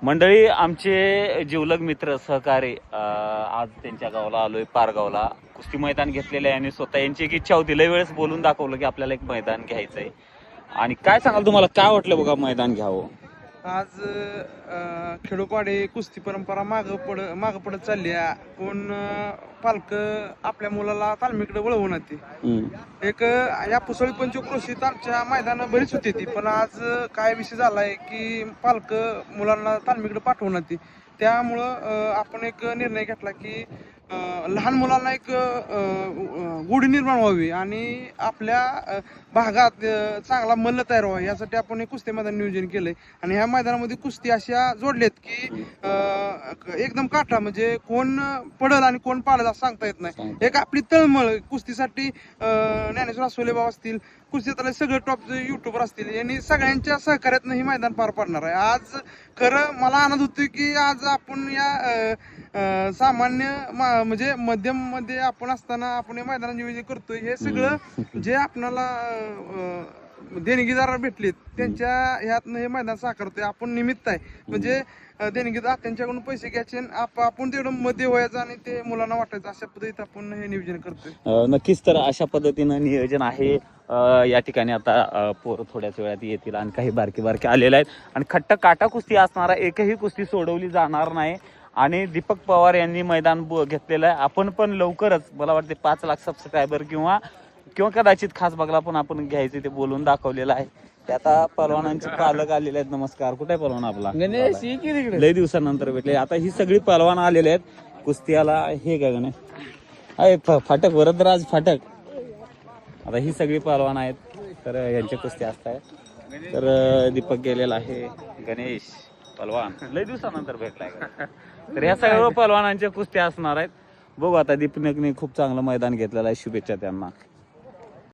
मंडळी, आमचे जिवलग मित्र सहकारी आज त्यांच्या गावाला आलोय, पारगावला कुस्ती मैदान घेतलेलं आहे आणि स्वतः यांची एक इच्छा होती. लय वेळेस बोलून दाखवलं की आपल्याला एक मैदान घ्यायचंय. आणि काय सांगाल, तुम्हाला काय वाटलं बघा मैदान घ्यावं? आज खेडोपाडी कुस्ती परंपरा माग पडत चालली आहे. कोण पालक आपल्या मुलाला तालमीकडे वळवून एक या पुसळी पंचक्रोशीत आमच्या मैदान बरीच होती ती, पण आज काय विषय झालाय की पालक मुलांना तालमीकडे पाठवून त्यामुळं आपण एक निर्णय घेतला की लहान मुलांना एक गोडी निर्माण व्हावी आणि आपल्या भागात चांगला मल्ल तयार व्हावा यासाठी आपण एक कुस्ती मैदान नियोजन केलंय. आणि ह्या मैदानामध्ये कुस्ती अशा जोडलेत की एकदम काठा, म्हणजे कोण पडल आणि कोण पाडल असं सांगता येत नाही. एक आपली तळमळ कुस्तीसाठी ज्ञानेश्वर आसोले बाबा असतील, कुस्तीतले सगळे टॉप युट्यूबर असतील, यांनी सगळ्यांच्या सहकार्यातनं ही मैदान पार पाडणार आहे. आज खरं मला आनंद होतोय की आज आपण या सामान्य म्हणजे मध्यम मध्ये आपण असताना आपण हे मैदान नियोजन करतोय. हे सगळं जे आपल्याला देणगीदार भेटलेत त्यांच्या ह्यातनं हे मैदान साकारतोय. आपण निमित्त आहे, म्हणजे देणगीदार त्यांच्याकडून पैसे घ्यायचे, आपण तेवढं मध्ये व्हायचं आणि ते मुलांना वाटायचं, अशा पद्धतीत आपण हे नियोजन करतोय. नक्कीच. तर अशा पद्धतीनं नियोजन आहे. या ठिकाणी आता पोरं थोड्याच वेळात येतील आणि काही बारके आलेले आहेत आणि खट्ट काटा कुस्ती असणारा एकही कुस्ती सोडवली जाणार नाही. आणि दीपक पवार यांनी मैदान घेतलेलं आहे. आपण पण लवकरच, मला वाटते 5 लाख सबस्क्रायबर किंवा कदाचित खास बघला पण आपण घ्यायचे ते बोलून दाखवलेलं आहे. ते आता पहलवानांचे पालक आलेले आहेत. नमस्कार. कुठे पहलवान आपला? लय दिवसानंतर भेटले. आता ही सगळी पहलवान आलेले आहेत कुस्तीला. हे काय गणे अय फाटक, वरदराज फाटक. आता ही सगळी पहलवान आहेत, तर यांच्या कुस्ती असताय. तर दीपक गेलेला आहे, गणेश पहलवान लय दिवसानंतर भेटलाय. तर ह्या सर्व पहलवानांच्या कुस्त्या असणार आहेत. बघू आता. दीपकने खूप चांगलं मैदान घेतलेलं आहे. शुभेच्छा त्यांना.